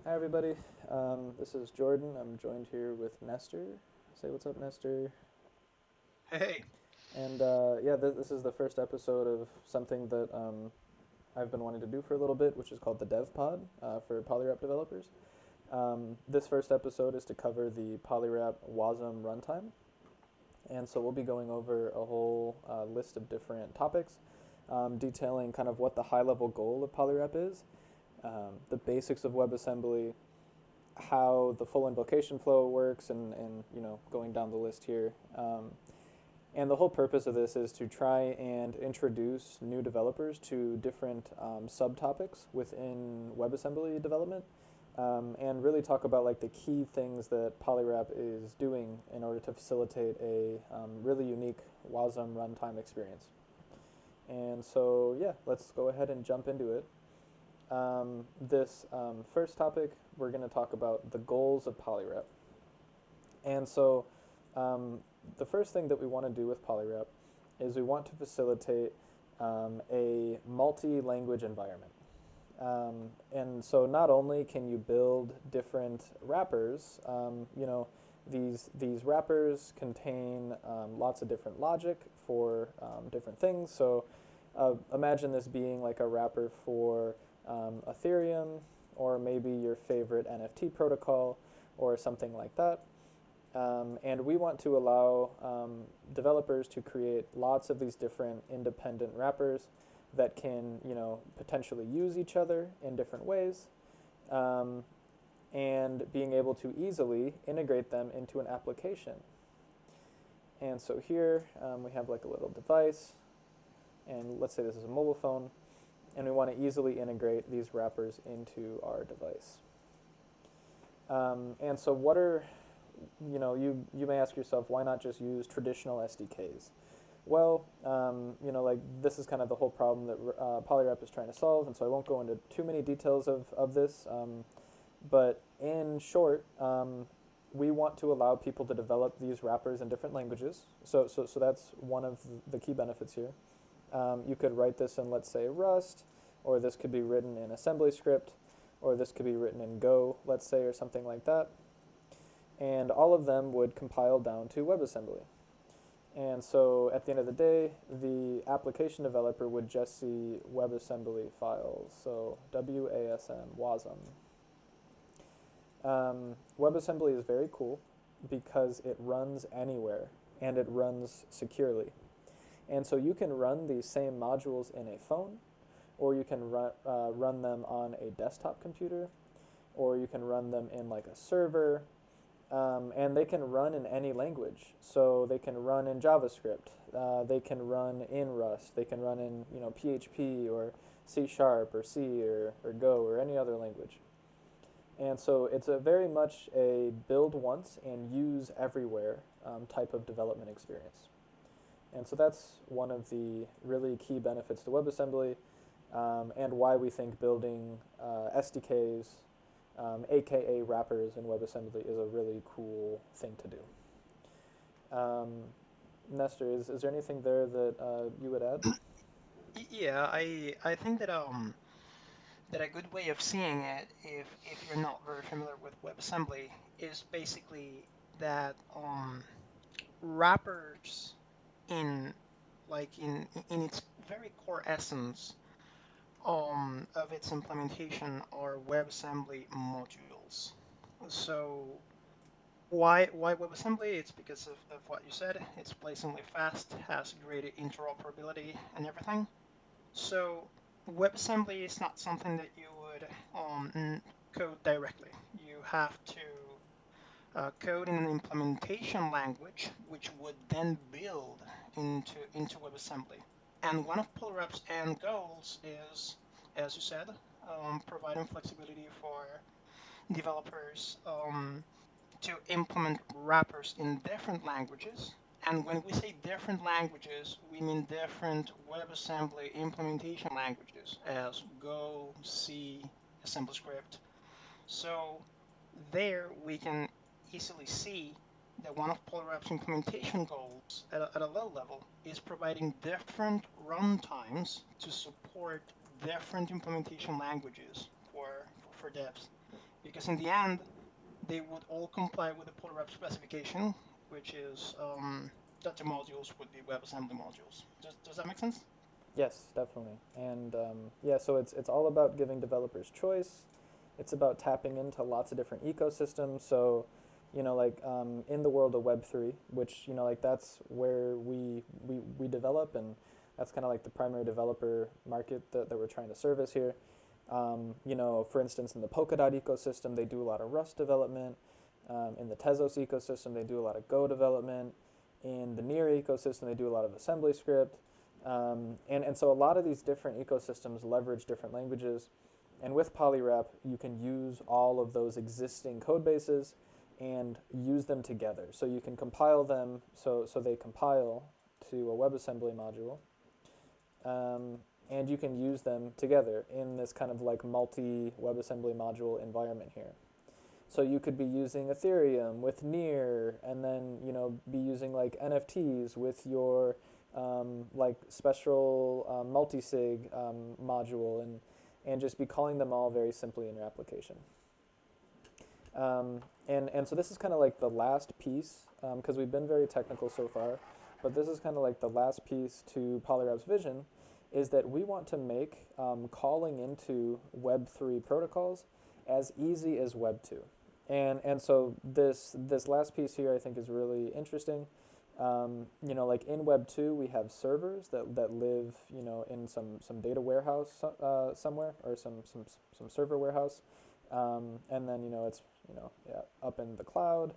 Hi everybody. This is Jordan. I'm joined here with Nestor. Say what's up, Nestor. Hey. And yeah, this is the first episode of something that I've been wanting to do for a little bit, which is called the Dev Pod for Polywrap developers. This first episode is to cover the Polywrap WASM runtime, and so we'll be going over a whole list of different topics, detailing kind of what the high-level goal of Polywrap is, the basics of WebAssembly, how the full invocation flow works, and going down the list here. And the whole purpose of this is to try and introduce new developers to different subtopics within WebAssembly development, and really talk about like the key things that Polywrap is doing in order to facilitate a really unique WASM runtime experience. And so yeah, let's go ahead and jump into it. This first topic, we're going to talk about the goals of Polywrap. And so, um, the first thing that we want to do with Polywrap is we want to facilitate a multi-language environment. And so, not only can you build different wrappers, these wrappers contain lots of different logic for different things. So, imagine this being like a wrapper for Ethereum, or maybe your favorite NFT protocol, or something like that. And we want to allow developers to create lots of these different independent wrappers that can, potentially use each other in different ways, um, and being able to easily integrate them into an application. And so here we have like a little device, and let's say this is a mobile phone, and we want to easily integrate these wrappers into our device. And so what are, you may ask yourself, why not just use traditional SDKs? Well, like this is kind of the whole problem that Polywrap is trying to solve, and so I won't go into too many details of this. But in short, we want to allow people to develop these wrappers in different languages. So that's one of the key benefits here. You could write this in, let's say, Rust, or this could be written in assembly script, or this could be written in Go, let's say, or something like that. And all of them would compile down to WebAssembly. And so at the end of the day, the application developer would just see WebAssembly files. So WASM. WebAssembly is very cool because it runs anywhere and it runs securely. And so you can run these same modules in a phone, or you can run them on a desktop computer, or you can run them in like a server, and they can run in any language. So they can run in JavaScript, they can run in Rust, they can run in PHP or C Sharp or C or Go or any other language. And so it's a very much a build once and use everywhere type of development experience. And so that's one of the really key benefits to WebAssembly, and why we think building SDKs, aka wrappers in WebAssembly, is a really cool thing to do. Nestor, is there anything there that you would add? Yeah, I think that a good way of seeing it, if you're not very familiar with WebAssembly, is basically that wrappers in in its very core essence of its implementation are WebAssembly modules. So why WebAssembly? It's because of what you said. It's blazingly fast, has great interoperability and everything. So WebAssembly is not something that you would code directly. You have to code in an implementation language, which would then build into WebAssembly. And one of Polywrap's end goals is, as you said, providing flexibility for developers to implement wrappers in different languages. And when we say different languages, we mean different WebAssembly implementation languages as Go, C, AssemblyScript. So there we can easily see that one of Polywrap's implementation goals at a low level is providing different runtimes to support different implementation languages for devs. because in the end, they would all comply with the Polywrap specification, which is that the modules would be WebAssembly modules. Does that make sense? Yes, definitely. And yeah, so it's all about giving developers choice. It's about tapping into lots of different ecosystems. So, like in the world of Web3, which like that's where we develop, and that's kind of like the primary developer market that we're trying to service here. For instance, in the Polkadot ecosystem, they do a lot of Rust development. In the Tezos ecosystem, they do a lot of Go development. In the Near ecosystem, they do a lot of assembly script. And so a lot of these different ecosystems leverage different languages. And with Polywrap, you can use all of those existing code bases and use them together. So you can compile them so they compile to a WebAssembly module. Um, and you can use them together in this kind of like multi WebAssembly module environment here. So you could be using Ethereum with Near, and then be using like NFTs with your like special multi-sig module, and just be calling them all very simply in your application. And so this is kind of like the last piece, because we've been very technical so far, but this is kind of like the last piece to Polywrap's vision, is that we want to make calling into Web3 protocols as easy as Web 2. And so this last piece here I think is really interesting. Like in Web 2 we have servers that live in some data warehouse somewhere, or some server warehouse, and then it's yeah, up in the cloud,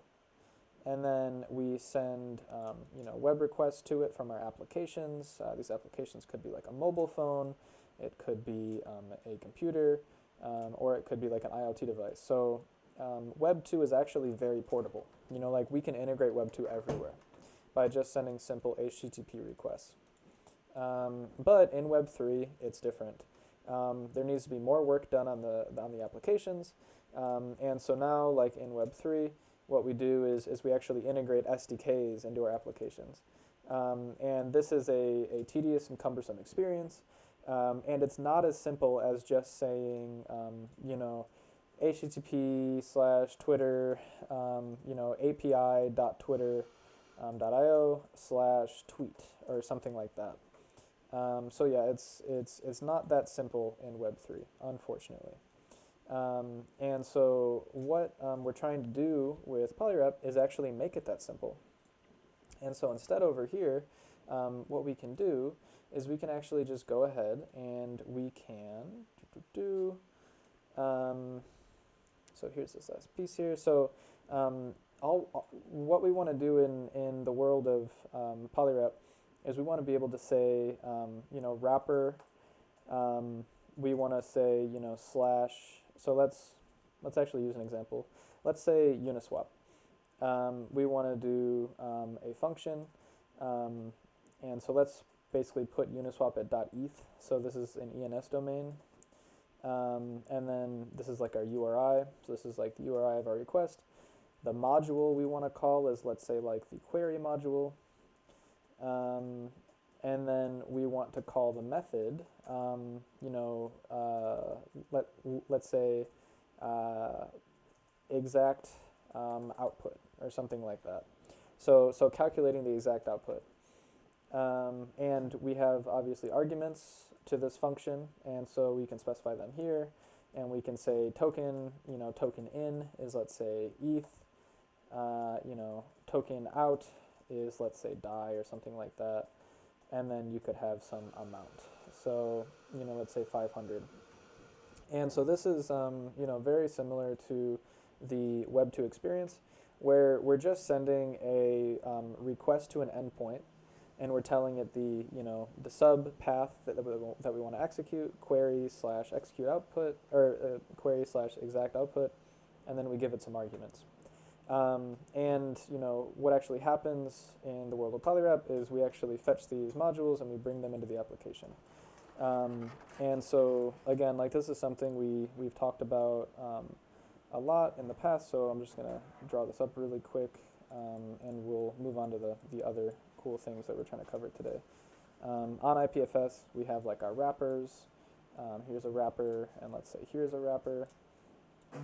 and then we send web requests to it from our applications. These applications could be like a mobile phone, it could be a computer, or it could be like an IoT device. So Web 2 is actually very portable. Like we can integrate Web 2 everywhere by just sending simple HTTP requests. But in Web 3, it's different. There needs to be more work done on the applications. And so now, like in Web 3, what we do is we actually integrate SDKs into our applications. And this is a tedious and cumbersome experience. And it's not as simple as just saying, HTTP/Twitter, API.twitter.io/tweet or something like that. So yeah, it's not that simple in Web3, unfortunately. And so what we're trying to do with Polywrap is actually make it that simple. And so instead over here, what we can do is we can actually just go ahead and we can so here's this last piece here. So what we want to do in the world of Polywrap is we want to be able to say, wrapper. We want to say, slash. So let's actually use an example. Let's say Uniswap. We want to do a function, and so let's basically put Uniswap at .eth. So this is an ENS domain. And then this is like our URI. So this is like the URI of our request. The module we want to call is, let's say, like the query module. And then we want to call the method, let's say exact output or something like that. So calculating the exact output. And we have obviously arguments to this function, and so we can specify them here, and we can say token, token in is, let's say, ETH, token out is, let's say, DAI or something like that, and then you could have some amount. So, let's say 500. And so this is, very similar to the Web 2 experience, where we're just sending a request to an endpoint, and we're telling it the sub path that we want to execute, query/execute output, or query/exact output, and then we give it some arguments. And what actually happens in the world of Polywrap is we actually fetch these modules and we bring them into the application. And so again, like this is something we've talked about a lot in the past. So I'm just gonna draw this up really quick, and we'll move on to the other cool things that we're trying to cover today. On IPFS, we have like our wrappers. Here's a wrapper, and let's say here's a wrapper.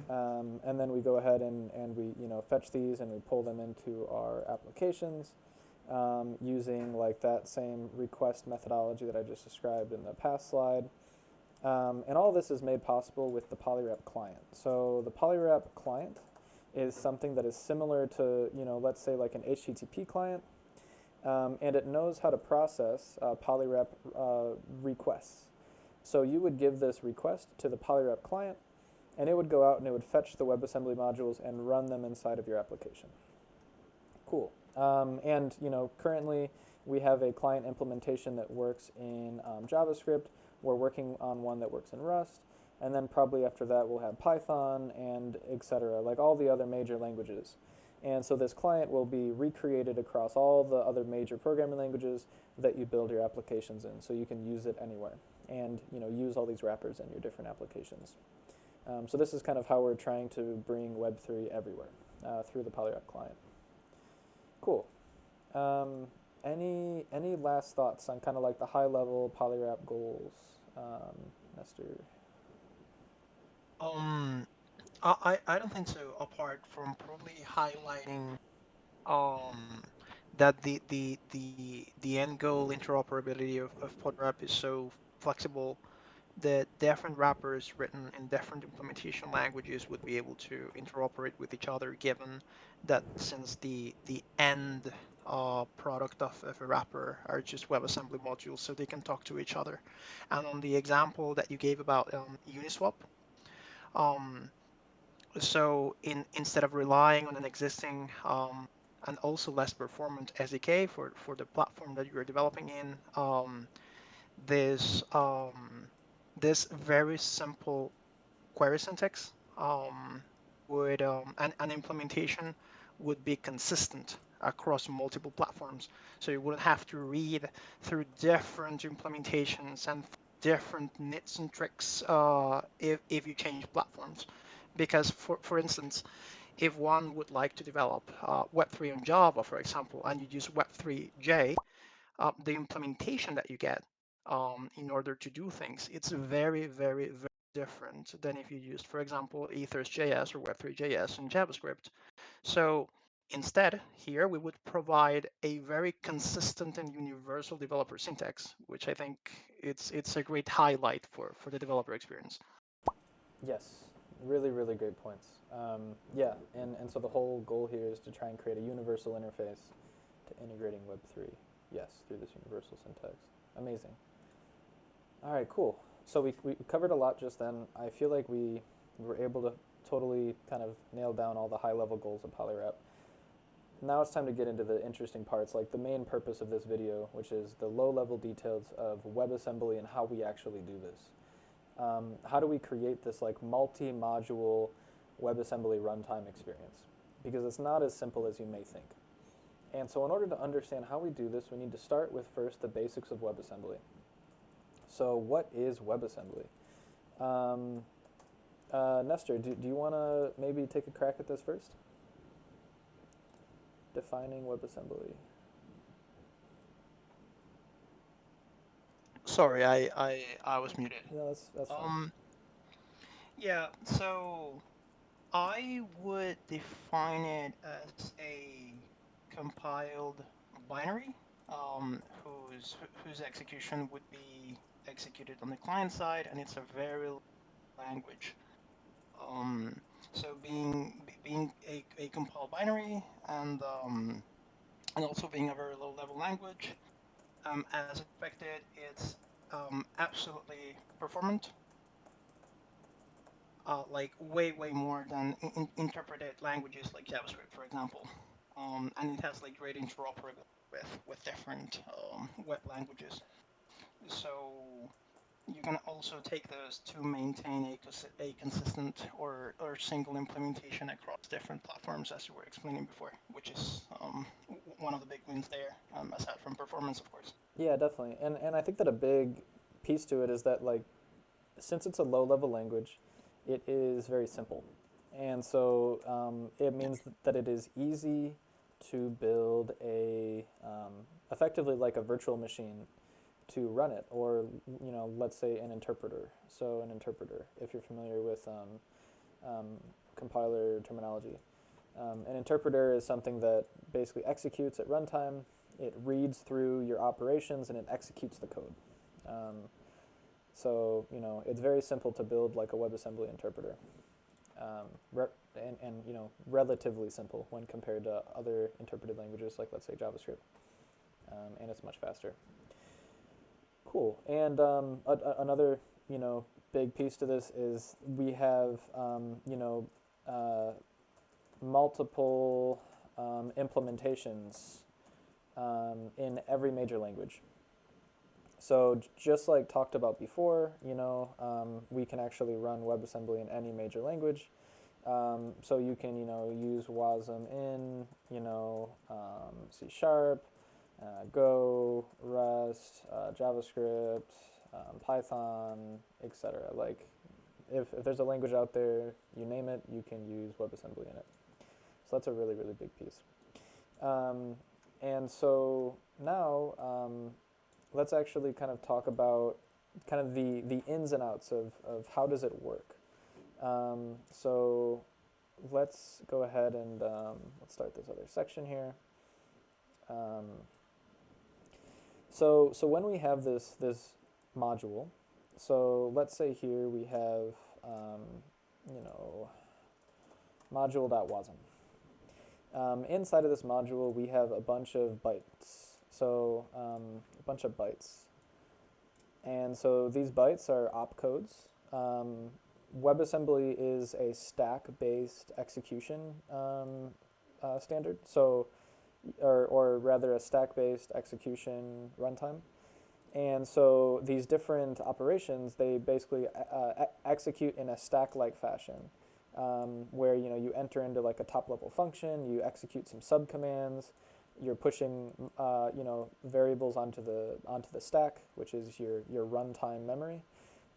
And then we go ahead and we fetch these and we pull them into our applications using like that same request methodology that I just described in the past slide. And all this is made possible with the Polywrap client. So the Polywrap client is something that is similar to, let's say like an HTTP client, and it knows how to process Polywrap requests. So you would give this request to the Polywrap client, and it would go out and it would fetch the WebAssembly modules and run them inside of your application. Cool. And currently we have a client implementation that works in JavaScript. We're working on one that works in Rust, and then probably after that we'll have Python and etc. Like all the other major languages. And so this client will be recreated across all the other major programming languages that you build your applications in, so you can use it anywhere and use all these wrappers in your different applications. So this is kind of how we're trying to bring Web3 everywhere through the Polywrap client. Cool. Any last thoughts on kind of like the high level Polywrap goals, Nestor? Um, I don't think so. Apart from probably highlighting um that the end goal interoperability of Polywrap is so flexible that different wrappers written in different implementation languages would be able to interoperate with each other, given that since the end product of a wrapper are just WebAssembly modules, so they can talk to each other. And on the example that you gave about Uniswap, um, so instead of relying on an existing and also less performant SDK for the platform that you're developing in, this this very simple query syntax would an implementation would be consistent across multiple platforms. So you wouldn't have to read through different implementations and different nits and tricks if you change platforms. Because for instance, if one would like to develop Web3 on Java, for example, and you use Web3j, the implementation that you get in order to do things, it's very, very, very different than if you used, for example, Ethers.js or Web3.js in JavaScript. So instead, here we would provide a very consistent and universal developer syntax, which I think it's a great highlight for the developer experience. Yes, really, really great points. Yeah, and so the whole goal here is to try and create a universal interface to integrating Web3. Yes, through this universal syntax. Amazing. All right, cool. So we covered a lot just then. I feel like we were able to totally kind of nail down all the high level goals of Polywrap. Now it's time to get into the interesting parts, like the main purpose of this video, which is the low level details of WebAssembly and how we actually do this. How do we create this like multi-module WebAssembly runtime experience? Because it's not as simple as you may think. And so in order to understand how we do this, we need to start with first the basics of WebAssembly. So what is WebAssembly? Nestor, do you want to maybe take a crack at this first? Defining WebAssembly. Sorry, I was muted. No, that's fine. Um, yeah, so I would define it as a compiled binary whose execution would be executed on the client side, and it's a very low language. Um, so being a compiled binary and also being a very low level language, as expected, it's absolutely performant, like way more than interpreted languages like JavaScript, for example. And it has like great interoperability with different web languages. So you can also take those to maintain a consistent or single implementation across different platforms, as you were explaining before, which is one of the big wins there, aside from performance, of course. Yeah, definitely. And I think that a big piece to it is that like since it's a low level language, it is very simple. And so it means that it is easy to build effectively like a virtual machine to run it, or let's say an interpreter. So an interpreter, if you're familiar with um, compiler terminology. An interpreter is something that basically executes at runtime. It reads through your operations and it executes the code. Um, so it's very simple to build like a WebAssembly interpreter, and relatively simple when compared to other interpreted languages like let's say JavaScript, and it's much faster. Cool. And another big piece to this is we have uh, multiple implementations in every major language. So just like talked about before, we can actually run WebAssembly in any major language. So you can, use WASM in, C Sharp, Go, Rust, JavaScript, Python, etc. Like, if there's a language out there, you name it, you can use WebAssembly in it. So that's a really, really big piece. And so now let's actually kind of talk about kind of the ins and outs of how does it work. So let's go ahead and let's start this other section here. So when we have this module, so let's say here we have you know module.wasm. Inside of this module, we have a bunch of bytes. So a bunch of bytes, and so these bytes are opcodes. WebAssembly is a stack-based execution standard. So or rather a stack-based execution runtime. And so these different operations, they basically execute in a stack-like fashion, where you enter into like a top-level function, you execute some subcommands, you're pushing variables onto the stack, which is your runtime memory,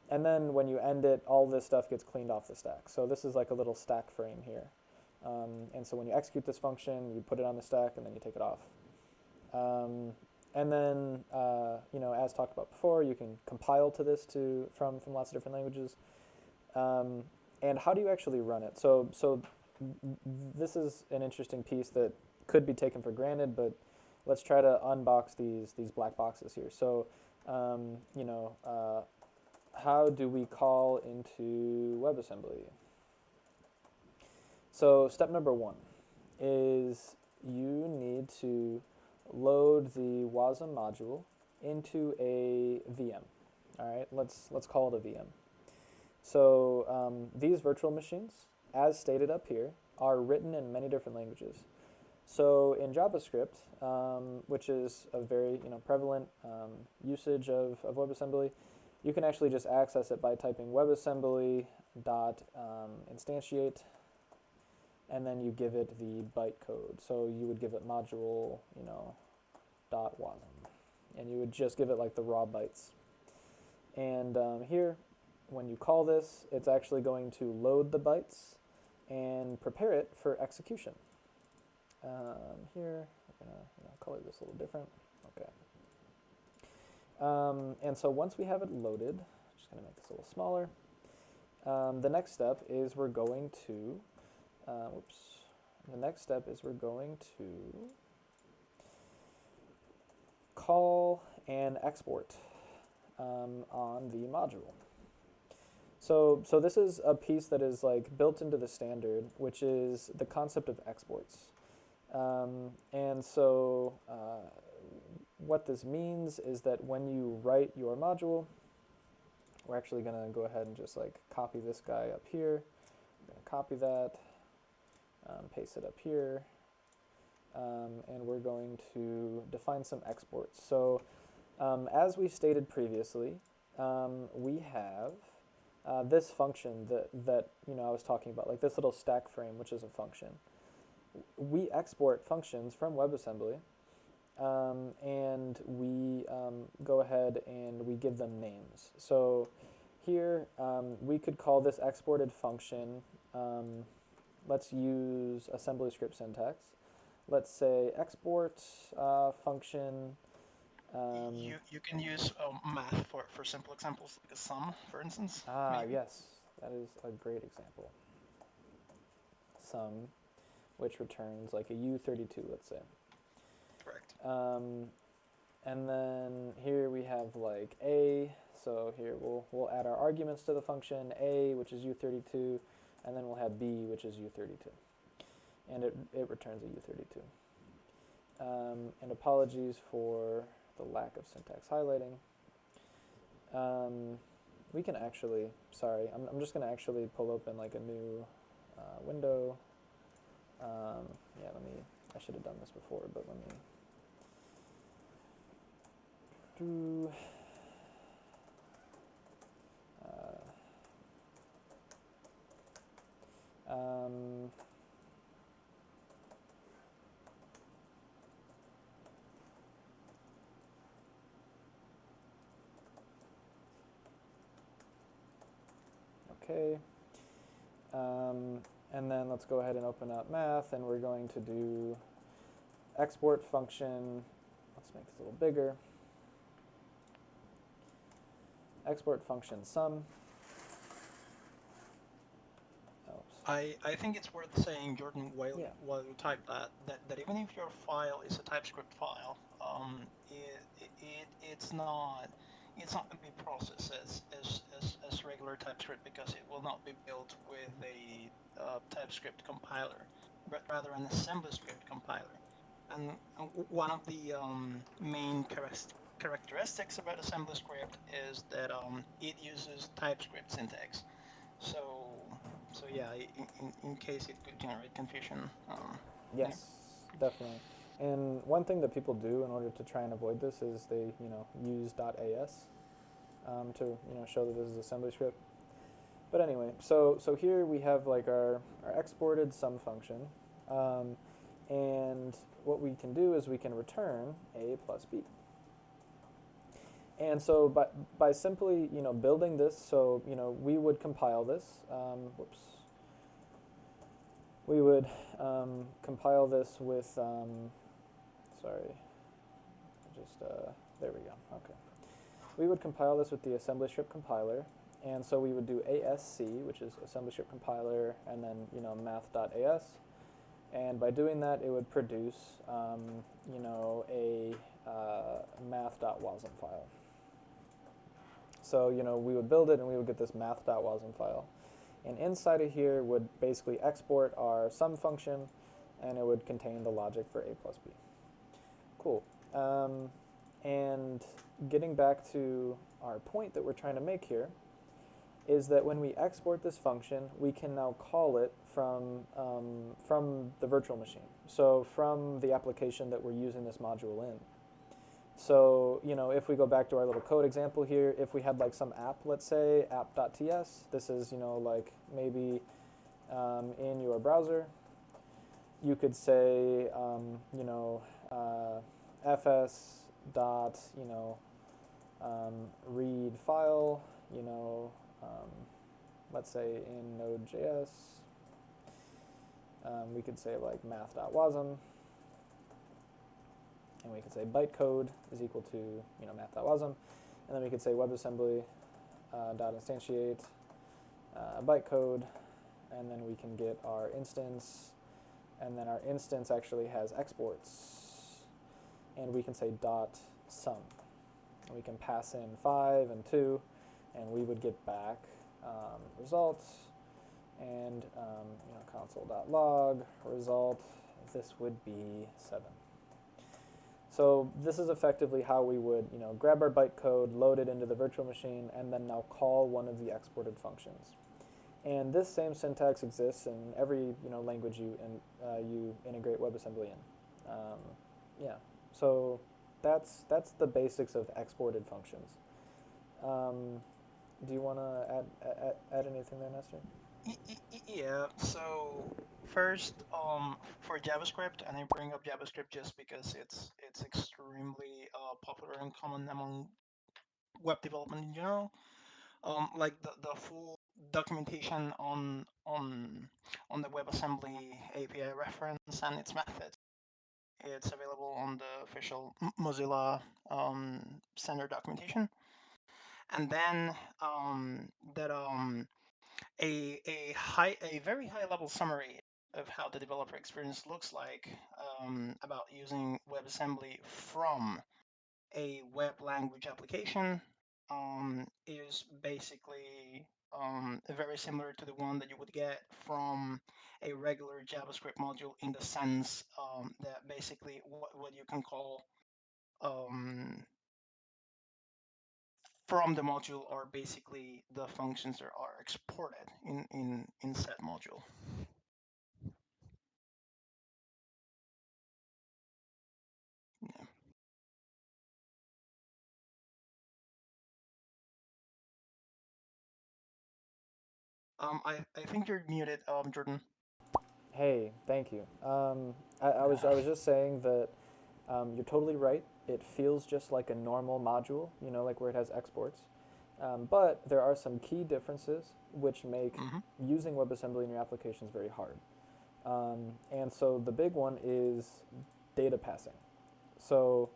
and then when you end it, all this stuff gets cleaned off the stack. So this is like a little stack frame here. And so when you execute this function, you put it on the stack and then you take it off. And then, as talked about before, you can compile to this from lots of different languages. And how do you actually run it? So this is an interesting piece that could be taken for granted, but let's try to unbox these black boxes here. So, how do we call into WebAssembly? So step number one is you need to load the WASM module into a VM. All right, let's call it a VM. So these virtual machines, as stated up here, are written in many different languages. So in JavaScript, which is a very prevalent usage of WebAssembly, you can actually just access it by typing WebAssembly dot instantiate, and then you give it the byte code. So you would give it module, dot wasm, and you would just give it like the raw bytes. And here, when you call this, it's actually going to load the bytes and prepare it for execution. Here, we're gonna color this a little different. Okay. And so once we have it loaded, just gonna make this a little smaller. The next step is we're going to call and export on the module. So this is a piece that is like built into the standard, which is the concept of exports. And so what this means is that when you write your module, we're actually going to go ahead and just like copy this guy up here. We're going to copy that, paste it up here, and we're going to define some exports. So as we stated previously, we have this function that I was talking about, like this little stack frame, which is a function. We export functions from WebAssembly, and we go ahead and we give them names. So here we could call this exported function, let's use assembly script syntax. Let's say export function. You can use math for simple examples like a sum, for instance, maybe. Yes, that is a great example. sum, which returns like a U32, let's say. Correct. And then here we have like a, so here we'll add our arguments to the function, a, which is U32, and then we'll have b, which is U32. And it returns a U32. And apologies for the lack of syntax highlighting. We can actually, sorry, I'm just going to actually pull open like a new window. Yeah, I should have done this before, but let me do, um, okay. And then let's go ahead and open up math, and we're going to do export function. Let's make this a little bigger. Export function sum. Oops. I think it's worth saying, Jordan, Yeah. while you type that even if your file is a TypeScript file, it's not going to be processed as regular TypeScript, because it will not be built with a TypeScript compiler, but rather an assembly script compiler. And one of the main characteristics about assembly script is that it uses TypeScript syntax. So yeah, in case it could generate confusion. Yeah. Yes, definitely. And one thing that people do in order to try and avoid this is they, use .as to, show that this is assembly script. But anyway, so here we have like our exported sum function, and what we can do is we can return a plus b. And so by simply, building this, so, we would compile this, whoops. We would compile this with, sorry, just, there we go, okay. We would compile this with the assembly script compiler, and so we would do ASC, which is assembly script compiler, and then, math.as. And by doing that, it would produce, a math.wasm file. So, we would build it, and we would get this math.wasm file. And inside of here would basically export our sum function, and it would contain the logic for a plus b. Cool. And getting back to our point that we're trying to make here is that when we export this function, we can now call it from the virtual machine. So from the application that we're using this module in. So, if we go back to our little code example here, if we had like some app, let's say app.ts, this is, like maybe in your browser, you could say, fs dot, read file, let's say in Node.js, we could say like math.wasm. And we could say bytecode is equal to math.wasm, and then we could say WebAssembly dot instantiate bytecode, and then we can get our instance, and then our instance actually has exports, and we can say dot sum. And we can pass in 5 and 2, and we would get back results, and console.log result. This would be 7. So this is effectively how we would, grab our bytecode, load it into the virtual machine, and then now call one of the exported functions. And this same syntax exists in every, language you integrate WebAssembly in. Yeah. So that's the basics of exported functions. Do you want to add anything there, Nestor? Yeah. So first, for JavaScript, and I bring up JavaScript just because it's extremely popular and common among web development in general. Like the full documentation on the WebAssembly API reference and its methods. It's available on the official Mozilla standard documentation. And then that a very high level summary of how the developer experience looks like about using WebAssembly from a web language application is basically very similar to the one that you would get from a regular JavaScript module in the sense that basically what you can call um, from the module are basically the functions that are exported in said module. Yeah. I think you're muted, Jordan. Hey, thank you. I was just saying that you're totally right. It feels just like a normal module, like where it has exports. But there are some key differences which make Mm-hmm. using WebAssembly in your applications very hard. And so the big one is data passing. So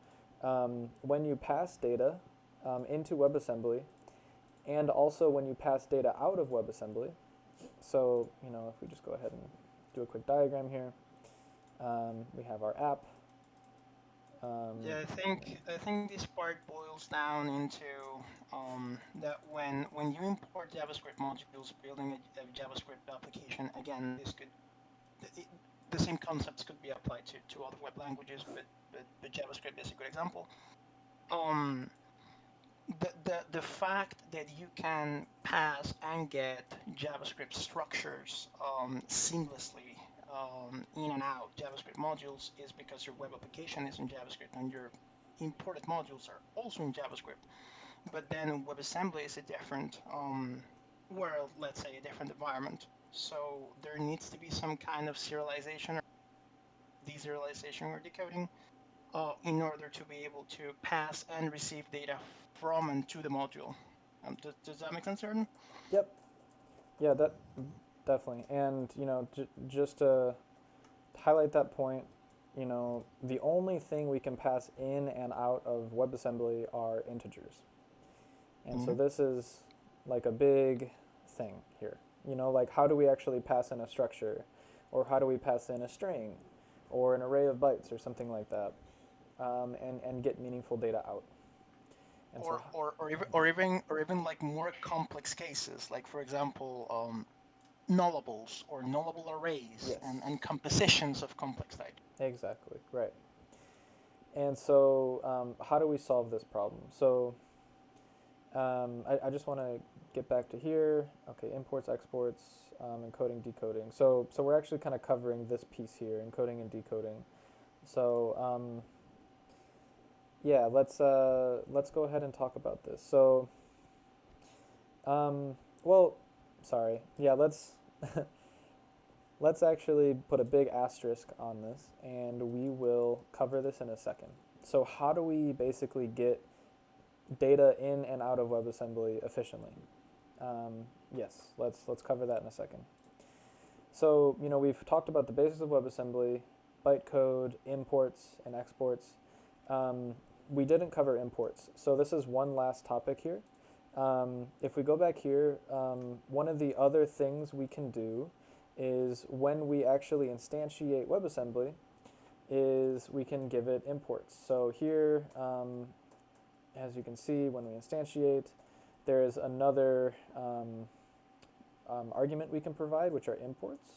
when you pass data into WebAssembly, and also when you pass data out of WebAssembly, so if we just go ahead and do a quick diagram here, we have our app. Yeah, I think this part boils down into that when you import JavaScript modules, building a JavaScript application, again, it, the same concepts could be applied to other web languages, but JavaScript is a good example. Um, the fact that you can pass and get JavaScript structures seamlessly in and out JavaScript modules is because your web application is in JavaScript and your imported modules are also in JavaScript. But then WebAssembly is a different world, let's say a different environment. So there needs to be some kind of serialization or deserialization or decoding in order to be able to pass and receive data from and to the module. Does that make sense, Jordan? Yep. Yeah, that definitely. And just to highlight that point, the only thing we can pass in and out of WebAssembly are integers. And so Mm-hmm. this is like a big thing here. Like how do we actually pass in a structure, or how do we pass in a string, or an array of bytes, or something like that, and get meaningful data out. And so, Or even like more complex cases, like for example, nullables or nullable arrays yes, and compositions of complex types. exactly, right. And so, how do we solve this problem? So, I just want to get back to here. Okay, imports, exports, encoding, decoding. So we're actually kind of covering this piece here, encoding and decoding. So, yeah, let's go ahead and talk about this. So, well, sorry. Yeah, let's actually put a big asterisk on this, and we will cover this in a second. So, how do we basically get data in and out of WebAssembly efficiently? Yes, let's cover that in a second. So, we've talked about the basics of WebAssembly, bytecode, imports, and exports. We didn't cover imports, so this is one last topic here. If we go back here, one of the other things we can do is when we actually instantiate WebAssembly, is we can give it imports. So here, as you can see, when we instantiate, there is another argument we can provide, which are imports.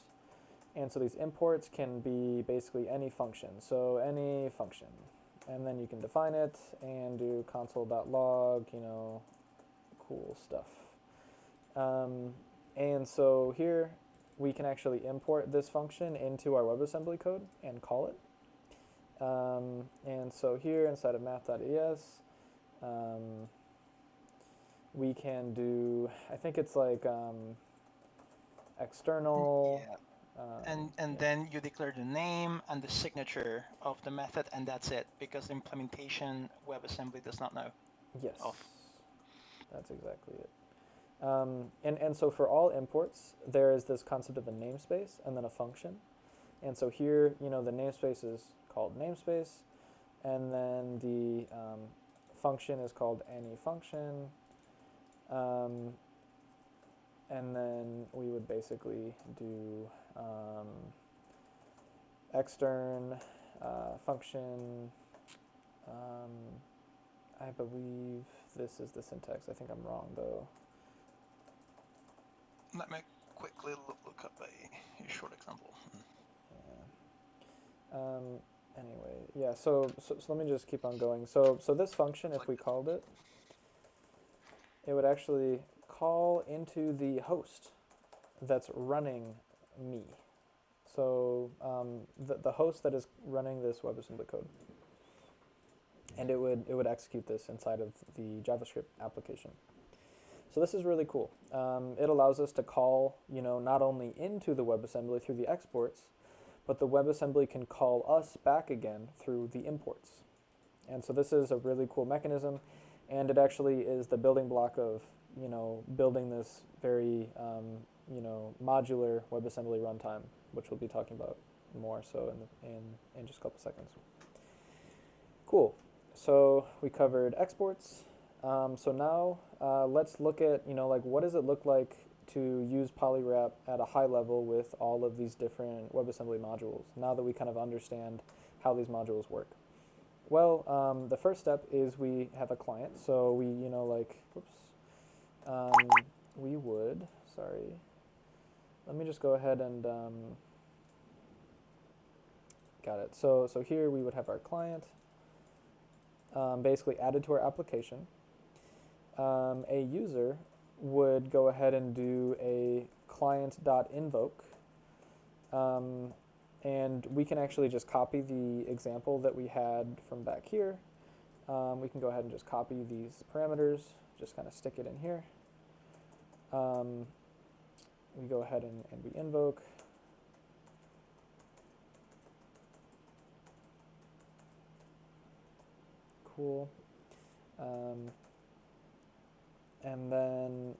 And so these imports can be basically any function. So any function. And then you can define it and do console.log, cool stuff. And so here we can actually import this function into our WebAssembly code and call it. And so here inside of math.es, we can do, I think it's like external. Yeah, Um, and yeah. then you declare the name and the signature of the method, and that's it, because the implementation WebAssembly does not know Yes, of. that's exactly it. And so for all imports, there is this concept of a namespace and then a function. And so here, the namespace is called namespace, and then the function is called any function. And then we would basically do extern function. Um, I believe this is the syntax. I think I'm wrong though. Let me quickly look up a short example. Yeah. Anyway, yeah. So let me just keep on going. So this function, It's if like we called it, it would actually call into the host that's running me. So the host that is running this WebAssembly code, and it would execute this inside of the JavaScript application. So this is really cool. It allows us to call, not only into the WebAssembly through the exports, but the WebAssembly can call us back again through the imports. And so this is a really cool mechanism, and it actually is the building block of, building this very, modular WebAssembly runtime, which we'll be talking about more so in just a couple seconds. Cool. So we covered exports. So now let's look at, like what does it look like to use Polywrap at a high level with all of these different WebAssembly modules, now that we kind of understand how these modules work. Well, the first step is we have a client. So we, um, we would, sorry, let me just go ahead and, got it. So here we would have our client, basically added to our application. A user would go ahead and do a client.invoke, and we can actually just copy the example that we had from back here. We can go ahead and just copy these parameters, just kind of stick it in here. We go ahead and we invoke. Cool. And then,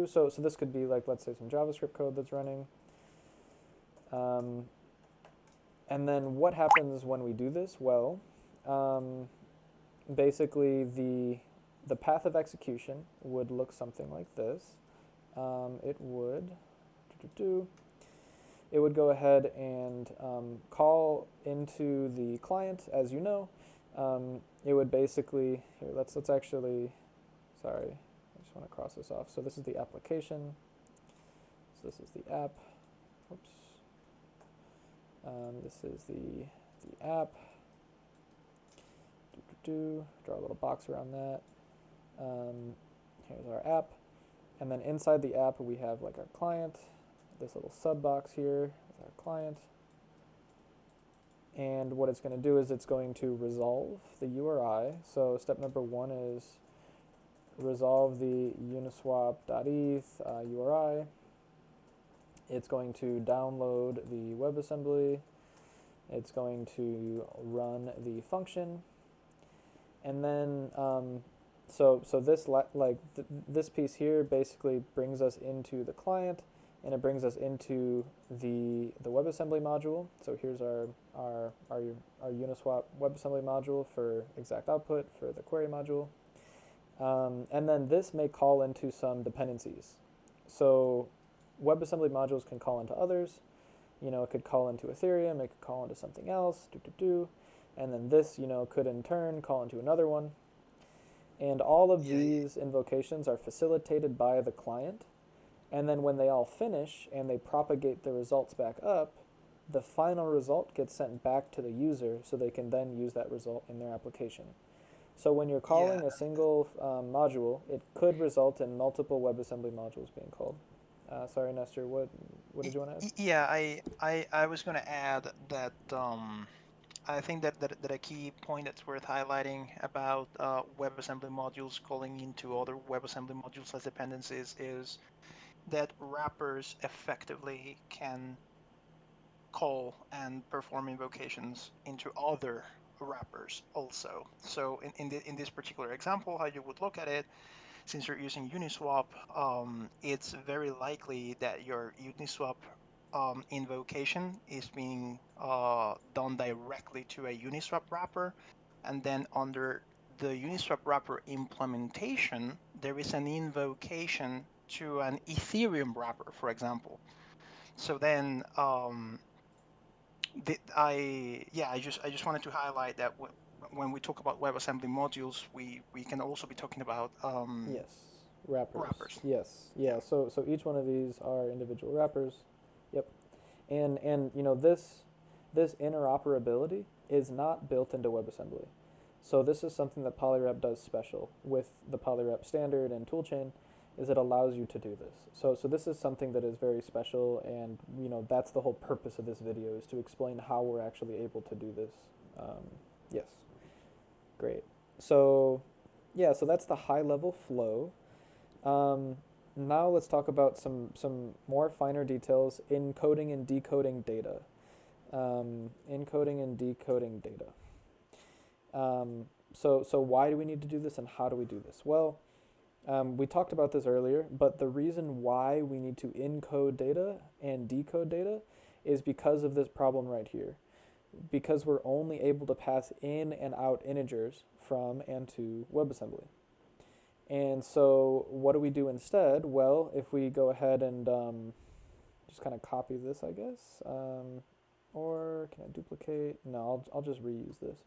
so this could be like, let's say some JavaScript code that's running. And then what happens when we do this? Well, basically the path of execution would look something like this. It would it would go ahead and call into the client, as you know. It would basically, here, let's actually, sorry, I just want to cross this off. So this is the application. So this is the app. Oops. This is the app. Draw a little box around that. Here's our app. And then inside the app, we have like our client. This little sub box here is our client. And what it's going to do is it's going to resolve the URI. So step number 1 is resolve the uniswap.eth URI. It's going to download the WebAssembly. It's going to run the function. And then, so this this piece here basically brings us into the client, and it brings us into the WebAssembly module. So here's our Uniswap WebAssembly module for exact output for the query module. And then this may call into some dependencies. So WebAssembly modules can call into others. It could call into Ethereum, it could call into something else, and then this, could in turn call into another one. And all of these invocations are facilitated by the client. And then when they all finish and they propagate the results back up, the final result gets sent back to the user so they can then use that result in their application. So when you're calling a single module, it could result in multiple WebAssembly modules being called. Sorry, Nestor, what did you want to add? Yeah, I was going to add that I think that a key point that's worth highlighting about WebAssembly modules calling into other WebAssembly modules as dependencies is that wrappers effectively can call and perform invocations into other wrappers also. So in this particular example, how you would look at it, since you're using Uniswap, it's very likely that your Uniswap invocation is being done directly to a Uniswap wrapper, and then under the Uniswap wrapper implementation, there is an invocation to an Ethereum wrapper, for example. So then I just wanted to highlight that when we talk about WebAssembly modules, we can also be talking about Yes, wrappers. wrappers. Yes, Yeah. yeah. So each one of these are individual wrappers. Yep. And this interoperability is not built into WebAssembly. So this is something that Polywrap does special with the Polywrap standard and toolchain, is it allows you to do this. So this is something that is very special, and that's the whole purpose of this video, is to explain how we're actually able to do this. Yes, great. So yeah, so that's the high level flow. Um, Now let's talk about some more finer details, encoding and decoding data. Encoding and decoding data. So why do we need to do this, and how do we do this? Well, we talked about this earlier, but the reason why we need to encode data and decode data is because of this problem right here. Because we're only able to pass in and out integers from and to WebAssembly. And so what do we do instead? Well, if we go ahead and just kind of copy this, I guess, or can I duplicate? No, I'll just reuse this.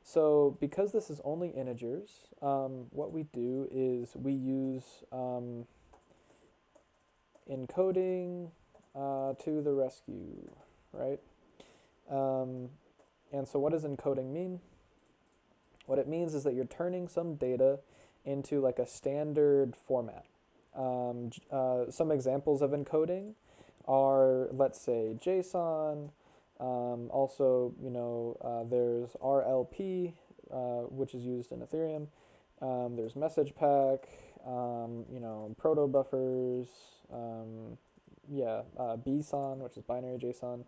So because this is only integers, what we do is we use encoding to the rescue, right? Um, and so what does encoding mean? What it means is that you're turning some data into like a standard format. Some examples of encoding are, let's say, JSON. Also, there's RLP, which is used in Ethereum. There's message pack, proto buffers, BSON, which is binary JSON,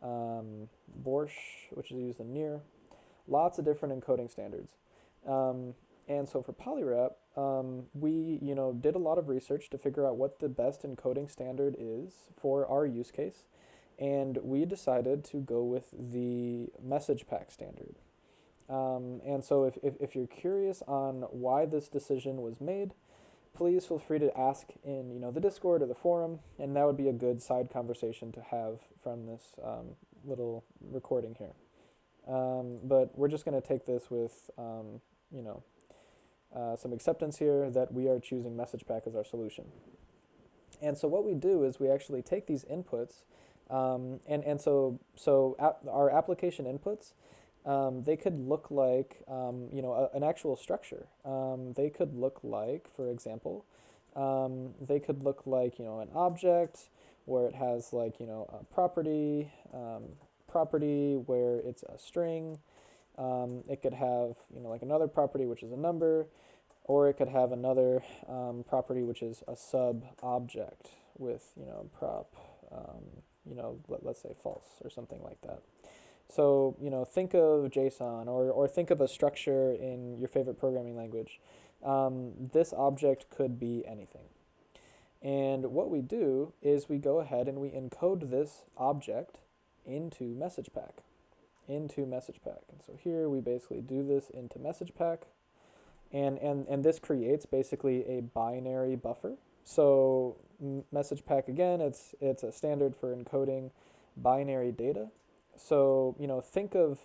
Borscht, which is used in Near. Lots of different encoding standards. And so for Polywrap, we did a lot of research to figure out what the best encoding standard is for our use case, and we decided to go with the message pack standard. And so if you're curious on why this decision was made, please feel free to ask in the Discord or the forum, and that would be a good side conversation to have from this little recording here. But we're just going to take this with some acceptance here that we are choosing message pack as our solution. And so what we do is we actually take these inputs, our application inputs, they could look like an actual structure. They could look like, for example, they could look like an object where it has like a property, where it's a string. It could have like another property which is a number, or it could have another property which is a sub object with prop, let's say false or something like that. So think of JSON, or think of a structure in your favorite programming language. This object could be anything. And what we do is we go ahead and we encode this object into message pack. And so here we basically do this into message pack. And this creates basically a binary buffer. So message pack, again, it's a standard for encoding binary data. So think of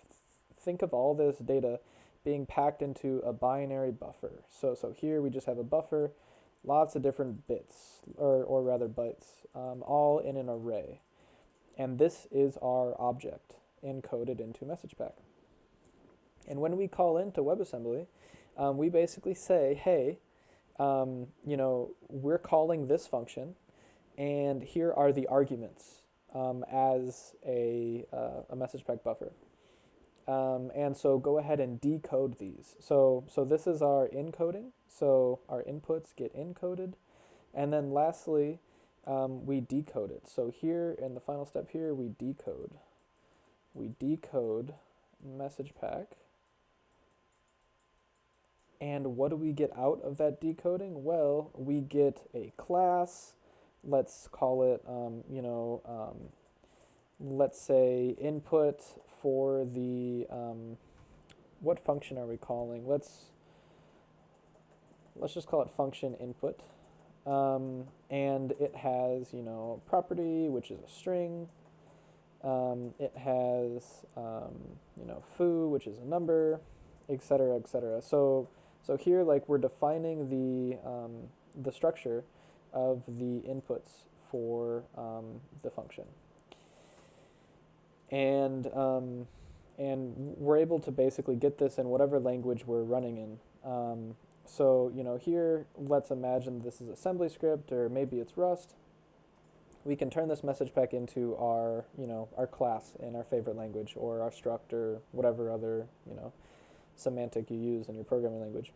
all this data being packed into a binary buffer. So here we just have a buffer, lots of different bits, or rather bytes, all in an array. And this is our object encoded into message pack. And when we call into WebAssembly, we basically say, hey, we're calling this function, and here are the arguments as a message pack buffer. And so go ahead and decode these. So this is our encoding. So our inputs get encoded. And then lastly, we decode it. So here in the final step here, we decode. We decode message pack. And what do we get out of that decoding? Well, we get a class. Let's call it, let's say input for the, what function are we calling? Let's just call it function input. And it has, property, which is a string. It has foo, which is a number, etc., etc. So here, like, we're defining the structure of the inputs for the function, and we're able to basically get this in whatever language we're running in. So here, let's imagine this is assembly script, or maybe it's Rust. We can turn this message back into our class in our favorite language, or our struct, or whatever other semantic you use in your programming language.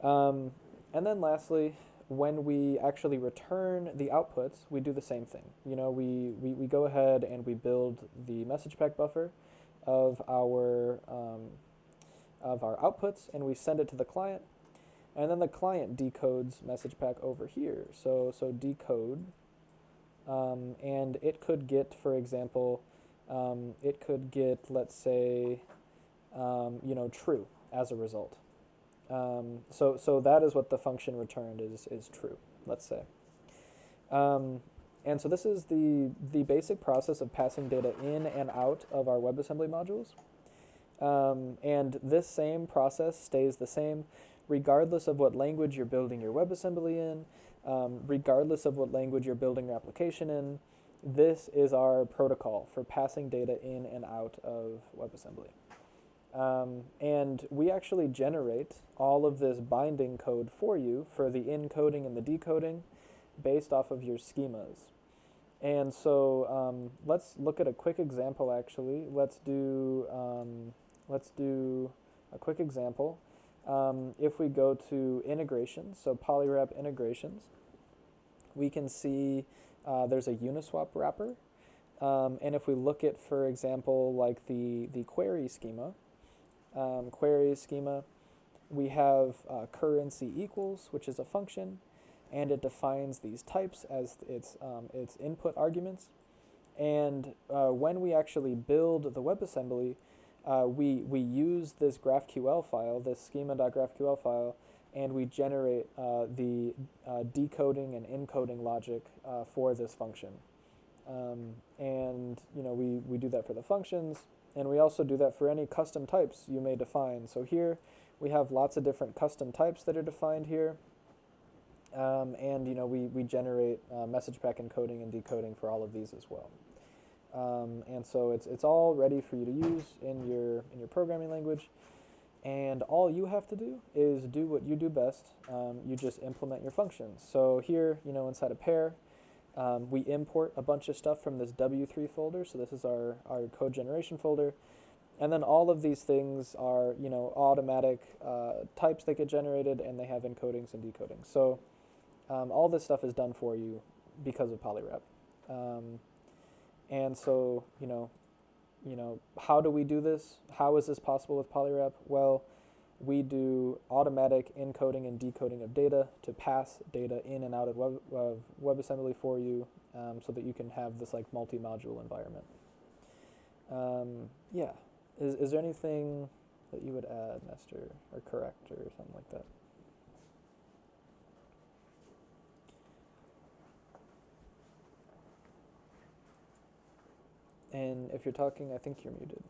And then lastly, when we actually return the outputs, we do the same thing. We go ahead and we build the message pack buffer of our outputs, and we send it to the client, and then the client decodes message pack over here. So decode, and it could get, for example, let's say, true as a result. So that is what the function returned is true, let's say. And so this is the basic process of passing data in and out of our WebAssembly modules. And this same process stays the same regardless of what language you're building your WebAssembly in, regardless of what language you're building your application in. This is our protocol for passing data in and out of WebAssembly. And we actually generate all of this binding code for you for the encoding and the decoding based off of your schemas. And so let's look at a quick example, actually. Let's do a quick example. If we go to integrations, so Polywrap integrations, we can see there's a Uniswap wrapper. And if we look at, for example, like the query schema, we have currency equals, which is a function, and it defines these types as its input arguments. And when we actually build the WebAssembly, we use this GraphQL file, this schema.graphql file, and we generate the decoding and encoding logic for this function. And we do that for the functions, and we also do that for any custom types you may define. So here we have lots of different custom types that are defined here. And we generate message pack encoding and decoding for all of these as well. And so it's all ready for you to use in your programming language. And all you have to do is do what you do best. You just implement your functions. So here, inside a pair, we import a bunch of stuff from this W3 folder. So this is our code generation folder. And then all of these things are, automatic types that get generated, and they have encodings and decodings. So all this stuff is done for you because of Polywrap. And so, how do we do this? How is this possible with Polywrap? Well, we do automatic encoding and decoding of data to pass data in and out of WebAssembly for you, so that you can have this like multi-module environment. Yeah. Is there anything that you would add, Nestor, or correct, or something like that? And if you're talking, I think you're muted.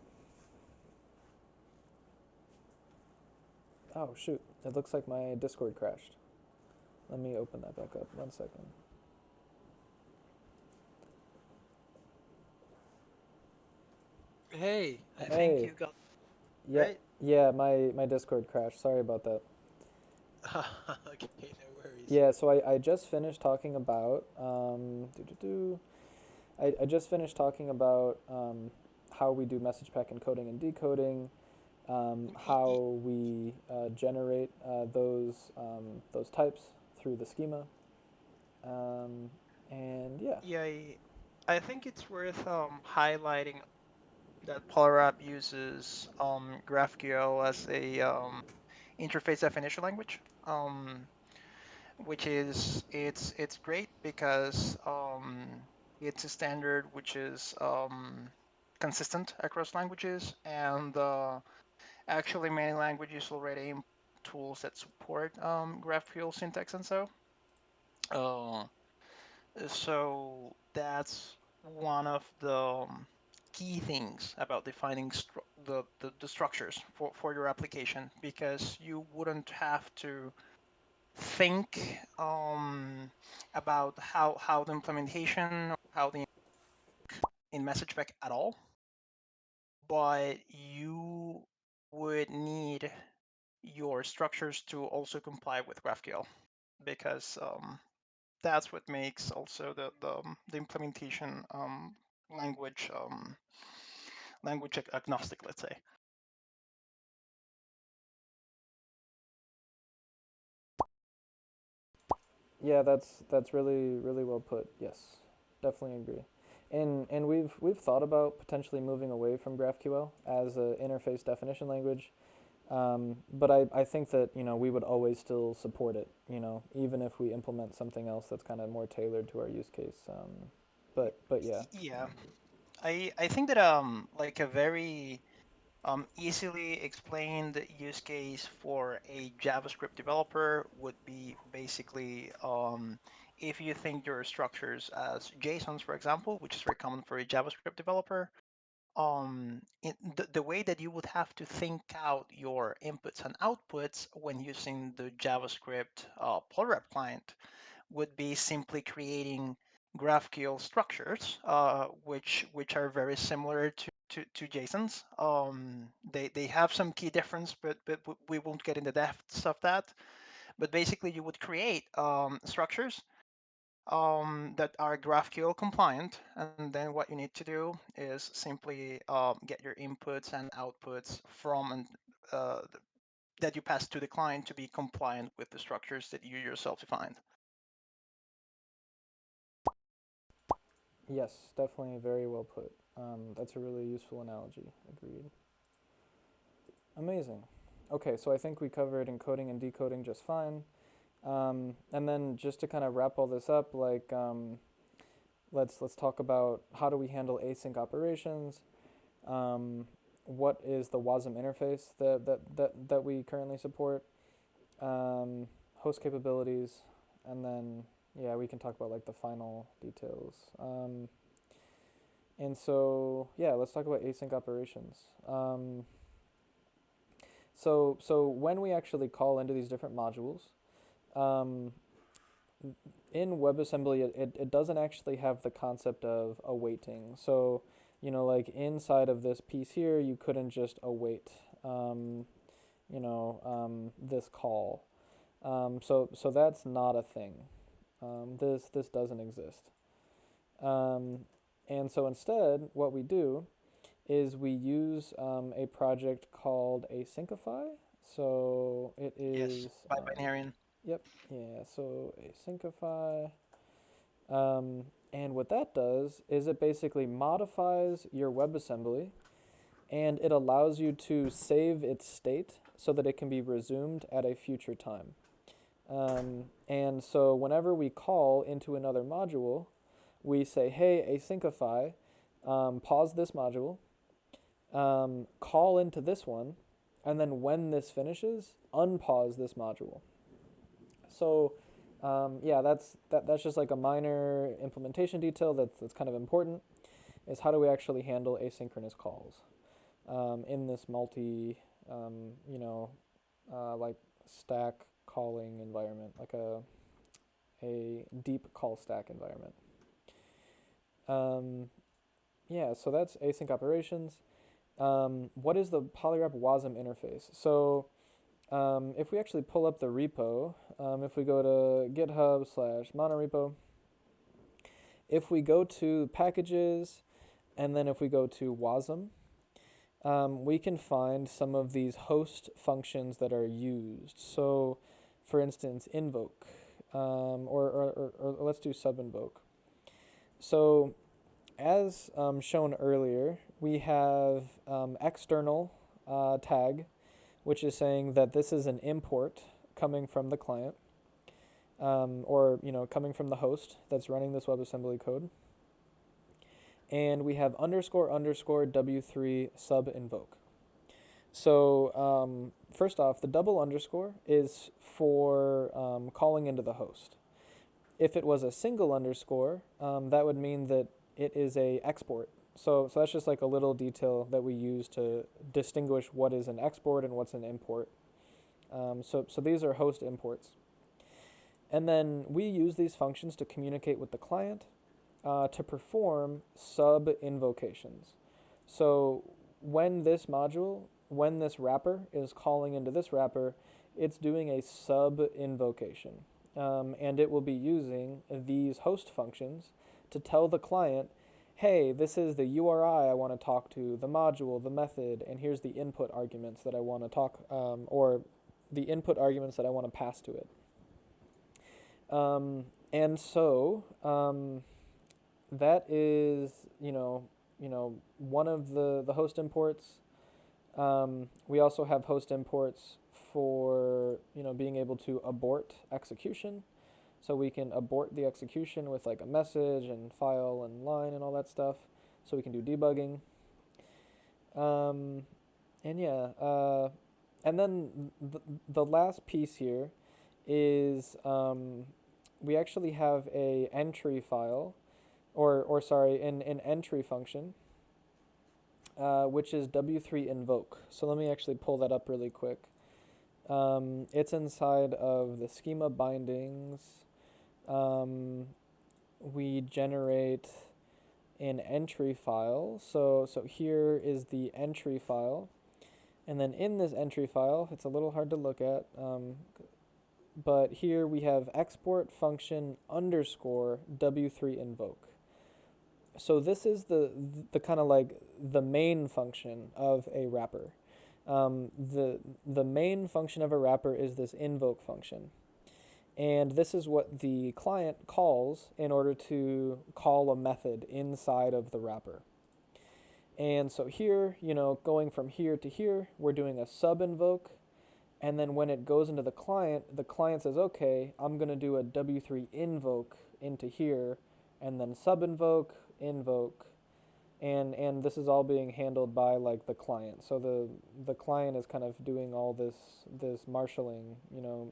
Oh, shoot. It looks like my Discord crashed. Let me open that back up. 1 second. Hey, I think Hey. you got Yeah, right. yeah, my Discord crashed. Sorry about that. Okay, no worries. Yeah, so I just finished talking about I just finished talking about how we do message pack encoding and decoding, how we generate those types through the schema, and yeah. Yeah, I think it's worth highlighting that Polywrap uses GraphQL as a interface definition language, which is it's great because it's a standard which is consistent across languages, and actually many languages already implement tools that support GraphQL syntax and so. Uh, so that's one of the key things about defining the structures for your application, because you wouldn't have to think about how the implementation, how the in MessagePack at all, but you would need your structures to also comply with GraphQL, because that's what makes also the implementation language language agnostic, let's say. Yeah, that's really well put. Yes, definitely agree. And we've thought about potentially moving away from GraphQL as an interface definition language. But I think that, we would always still support it, even if we implement something else that's kind of more tailored to our use case. But yeah. Yeah, Um, I think that like a very easily explained use case for a JavaScript developer would be basically if you think your structures as JSONs, for example, which is very common for a JavaScript developer. The way that you would have to think out your inputs and outputs when using the JavaScript Polywrap client would be simply creating GraphQL structures, which are very similar to JSONs. They have some key difference, but we won't get into the depths of that. But basically, you would create structures that are GraphQL compliant, and then what you need to do is simply get your inputs and outputs from and that you pass to the client to be compliant with the structures that you yourself defined. yes, definitely very well put. That's a really useful analogy. Agreed. Amazing. Okay, so I think we covered encoding and decoding just fine. And then just to kind of wrap all this up, like let's talk about how do we handle async operations. What is the WASM interface that we currently support? Host capabilities, and then yeah, we can talk about like the final details. And so yeah, let's talk about async operations. So when we actually call into these different modules, um, in WebAssembly, it doesn't actually have the concept of awaiting. So, like inside of this piece here, you couldn't just await, this call. So that's not a thing. This doesn't exist. Um, and so instead, what we do is we use a project called Asyncify. So it Yes, is, by binarian. yep, yeah. So Asyncify. Um, and what that does is it basically modifies your WebAssembly and it allows you to save its state so that it can be resumed at a future time. And so whenever we call into another module, we say, hey, Asyncify, pause this module, call into this one, and then when this finishes, unpause this module. So yeah, that's just like a minor implementation detail that's kind of important, is how do we actually handle asynchronous calls in this multi, like stack calling environment, like a deep call stack environment. Um, yeah, so that's async operations. What is the Polywrap WASM interface? So if we actually pull up the repo, if we go to GitHub/monorepo, if we go to packages, and then if we go to WASM, we can find some of these host functions that are used. So, for instance, invoke, or let's do subinvoke. So, as shown earlier, we have external tag, which is saying that this is an import coming from the client, or coming from the host that's running this WebAssembly code. And we have underscore underscore w3 sub invoke. So first off, the double underscore is for calling into the host. If it was a single underscore, that would mean that it is a export. So that's just like a little detail that we use to distinguish what is an export and what's an import. So these are host imports. And then we use these functions to communicate with the client to perform sub invocations. So when this module, when this wrapper is calling into this wrapper, it's doing a sub invocation. And it will be using these host functions to tell the client, hey, this is the URI I want to talk to, the module, the method, and here's the input arguments that I want to talk, or the input arguments that I want to pass to it. And so that is, one of the host imports. We also have host imports for, being able to abort execution. So we can abort the execution with like a message and file and line and all that stuff. So we can do debugging. And yeah, and then the last piece here is we actually have a entry file, or sorry, an entry function, which is W3 invoke. So let me actually pull that up really quick. It's inside of the schema bindings. We generate an entry file. So here is the entry file. And then in this entry file, it's a little hard to look at, but here we have export function underscore W3 invoke. So this is the kind of like the main function of a wrapper. The main function of a wrapper is this invoke function. And this is what the client calls in order to call a method inside of the wrapper. And so here, going from here to here, we're doing a sub invoke. And then when it goes into the client says, okay, I'm going to do a W3 invoke into here, and then sub invoke, and this is all being handled by like the client. So the client is kind of doing all this marshalling,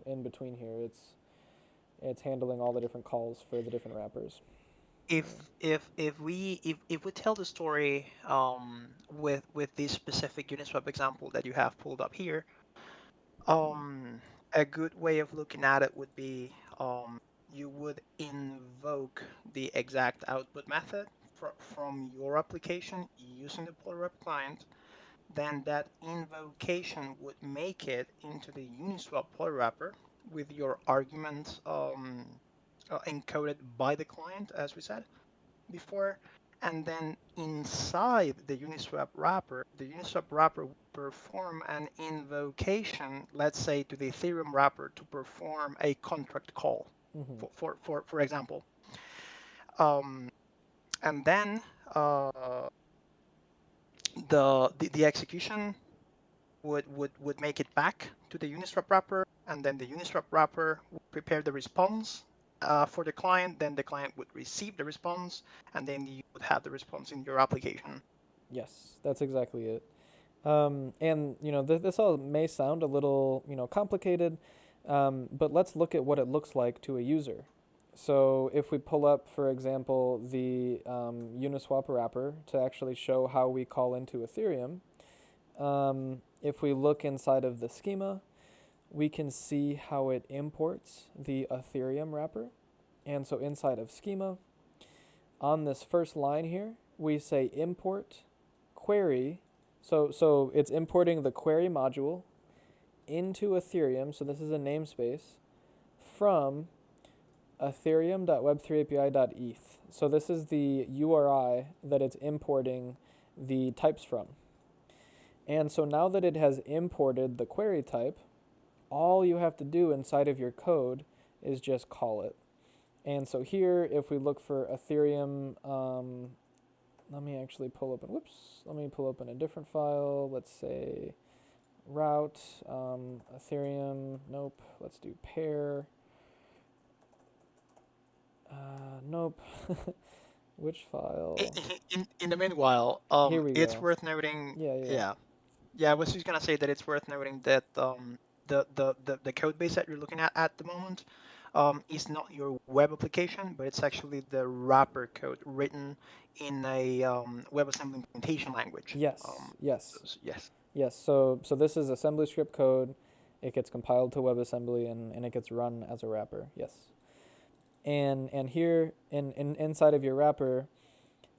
in between here. It's handling all the different calls for the different wrappers. If we tell the story with this specific Uniswap example that you have pulled up here, a good way of looking at it would be you would invoke the exact output method from your application using the Polywrap client. Then that invocation would make it into the Uniswap Polywrapper with your arguments encoded by the client, as we said before. And then inside the Uniswap wrapper will perform an invocation, let's say to the Ethereum wrapper, to perform a contract call, Mm-hmm. for example. And then the execution would make it back to the Uniswap wrapper, and then the Uniswap wrapper would prepare the response for the client. Then the client would receive the response, and then you would have the response in your application. Yes, that's exactly it. And this all may sound a little complicated, but let's look at what it looks like to a user. So if we pull up, for example, the Uniswap wrapper to actually show how we call into Ethereum, if we look inside of the schema, we can see how it imports the Ethereum wrapper. And so inside of schema, on this first line here, we say import query. So it's importing the query module into Ethereum. So this is a namespace from ethereum.web3api.eth. So this is the URI that it's importing the types from. And so now that it has imported the query type, all you have to do inside of your code is just call it. And so here, if we look for Ethereum, let me pull up in a different file. Let's say route, Ethereum, nope. Let's do pair. Nope. Which file? In the meanwhile, Here we it's go. worth noting. Yeah. I was just gonna say that it's worth noting that the code base that you're looking at the moment, is not your web application, but it's actually the wrapper code written in a WebAssembly implementation language. Yes, yes, Yes. yes. So this is assembly script code. It gets compiled to WebAssembly and it gets run as a wrapper. Yes. And here inside of your wrapper,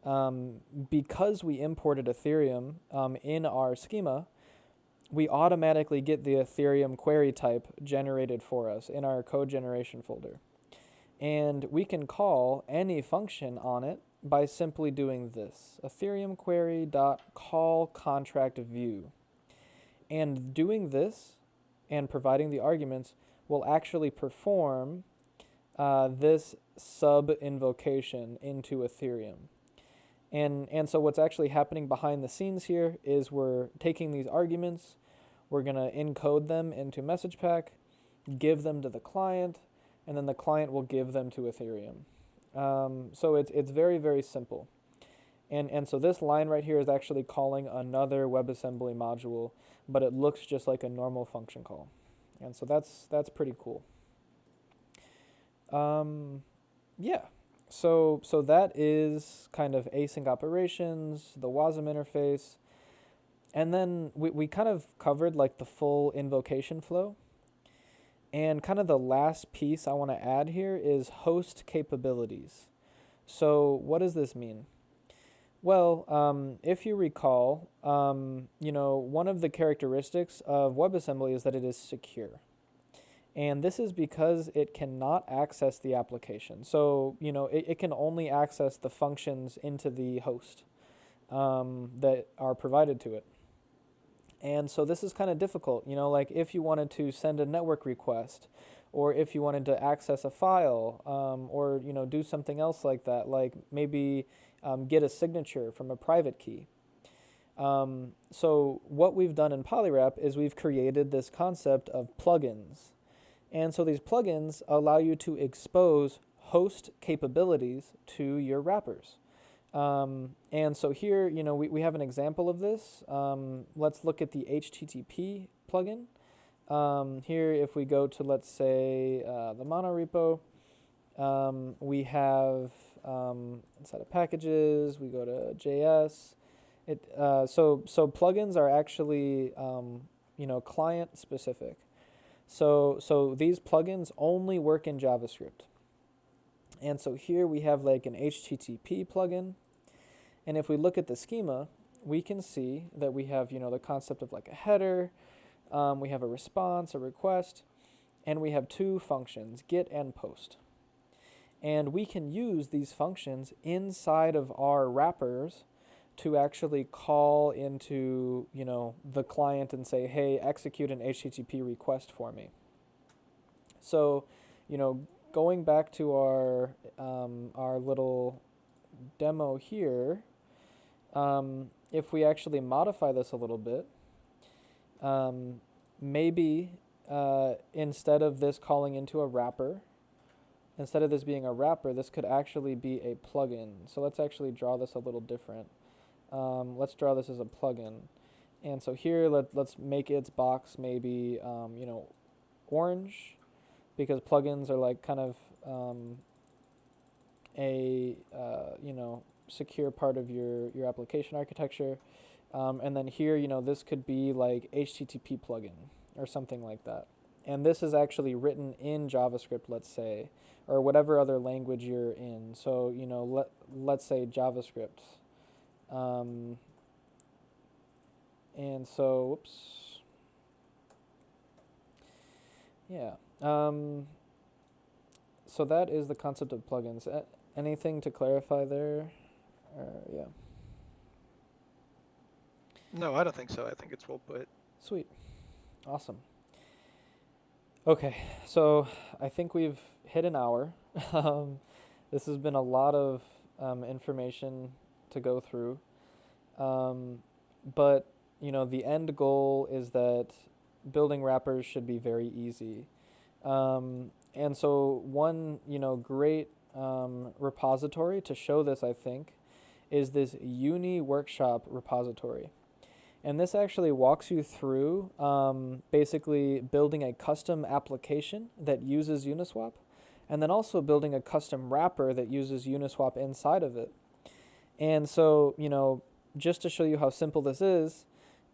um, because we imported Ethereum in our schema, we automatically get the Ethereum query type generated for us in our code generation folder. And we can call any function on it by simply doing this, Ethereum query dot call contract view. And doing this and providing the arguments will actually perform this sub invocation into Ethereum. And so what's actually happening behind the scenes here is we're taking these arguments, we're going to encode them into message pack, give them to the client, and then the client will give them to Ethereum. So it's very, very simple. And so this line right here is actually calling another WebAssembly module, but it looks just like a normal function call. And so that's pretty cool. Yeah. So that is kind of async operations, the WASM interface, and then we kind of covered like the full invocation flow. And kind of the last piece I want to add here is host capabilities. So what does this mean? Well, if you recall, one of the characteristics of WebAssembly is that it is secure. And this is because it cannot access the application. So, it can only access the functions into the host that are provided to it. And so this is kind of difficult, like if you wanted to send a network request or if you wanted to access a file or, do something else like that, like maybe get a signature from a private key. So what we've done in Polywrap is we've created this concept of plugins. And so these plugins allow you to expose host capabilities to your wrappers. And so here, we have an example of this. Let's look at the HTTP plugin. Here, if we go to, let's say, the monorepo, we have inside of packages, we go to JS. So plugins are actually, client specific. So these plugins only work in JavaScript. And so here we have like an HTTP plugin. And if we look at the schema, we can see that we have, the concept of like a header, we have a response, a request, and we have two functions, get and post. And we can use these functions inside of our wrappers to actually call into, the client and say, hey, execute an HTTP request for me. So, going back to our little demo here, if we actually modify this a little bit, maybe instead of this calling into a wrapper, instead of this being a wrapper, this could actually be a plugin. So let's actually draw this a little different. Let's draw this as a plugin. And so here, let's make its box maybe, orange, because plugins are like kind of a, secure part of your application architecture. And then here, this could be like HTTP plugin or something like that. And this is actually written in JavaScript, let's say, or whatever other language you're in. So, let's say JavaScript. And so, whoops. Yeah. So that is the concept of plugins. Anything to clarify there? Yeah. No, I don't think so. I think it's well put. Sweet. Awesome. Okay, so I think we've hit an hour. This has been a lot of information to go through. But, the end goal is that building wrappers should be very easy. And so one, great repository to show this, I think, is this Uni Workshop repository. And this actually walks you through basically building a custom application that uses Uniswap. and then also building a custom wrapper that uses Uniswap inside of it. And so, just to show you how simple this is,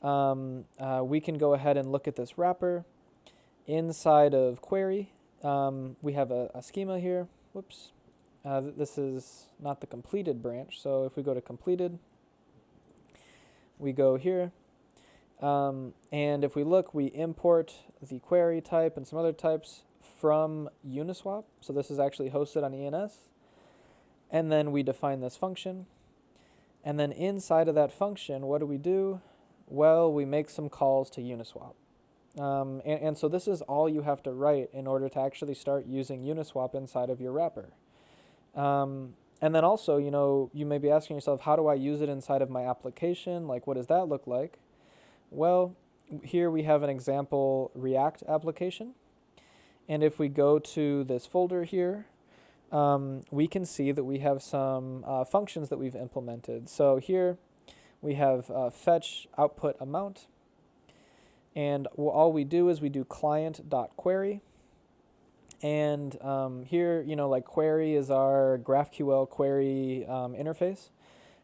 we can go ahead and look at this wrapper inside of query. We have a schema here. Whoops. This is not the completed branch. So if we go to completed, we go here. And if we look, we import the query type and some other types from Uniswap. So this is actually hosted on ENS. And then we define this function. And then inside of that function, what do? Well, we make some calls to Uniswap. And so this is all you have to write in order to actually start using Uniswap inside of your wrapper. And then also, you may be asking yourself, how do I use it inside of my application? Like, what does that look like? Well, here we have an example React application. And if we go to this folder here, we can see that we have some functions that we've implemented. So here we have fetch output amount. And all we do is we do client.query. And here, like query is our GraphQL query interface.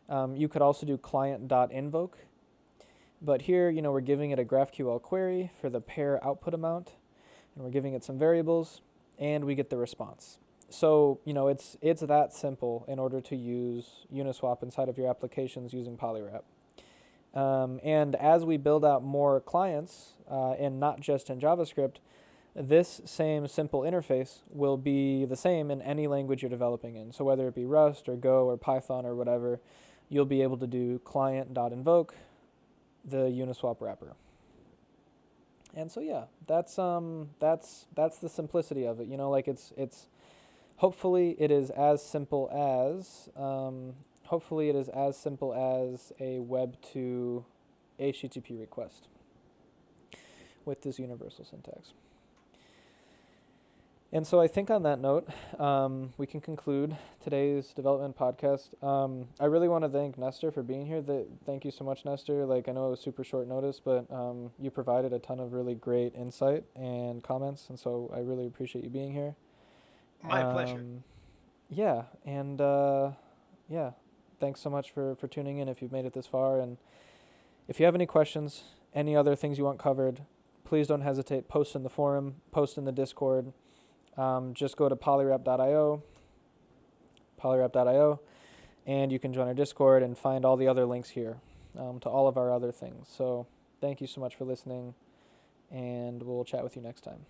You could also do client.invoke. But here, we're giving it a GraphQL query for the pair output amount. And we're giving it some variables. And we get the response. So, it's that simple in order to use Uniswap inside of your applications using Polywrap. And as we build out more clients, and not just in JavaScript, this same simple interface will be the same in any language you're developing in. So whether it be Rust or Go or Python or whatever, you'll be able to do client.invoke the Uniswap wrapper. And so yeah, that's the simplicity of it. It's hopefully it is as simple as a web to HTTP request with this universal syntax. And so I think on that note, we can conclude today's development podcast. I really want to thank Nestor for being here. Thank you so much, Nestor. I know it was super short notice, but you provided a ton of really great insight and comments, and so I really appreciate you being here. My pleasure. Yeah, and thanks so much for tuning in if you've made it this far. And if you have any questions, any other things you want covered, please don't hesitate. Post in the forum, post in the Discord. Just go to polywrap.io, and you can join our Discord and find all the other links here to all of our other things. So thank you so much for listening, and we'll chat with you next time.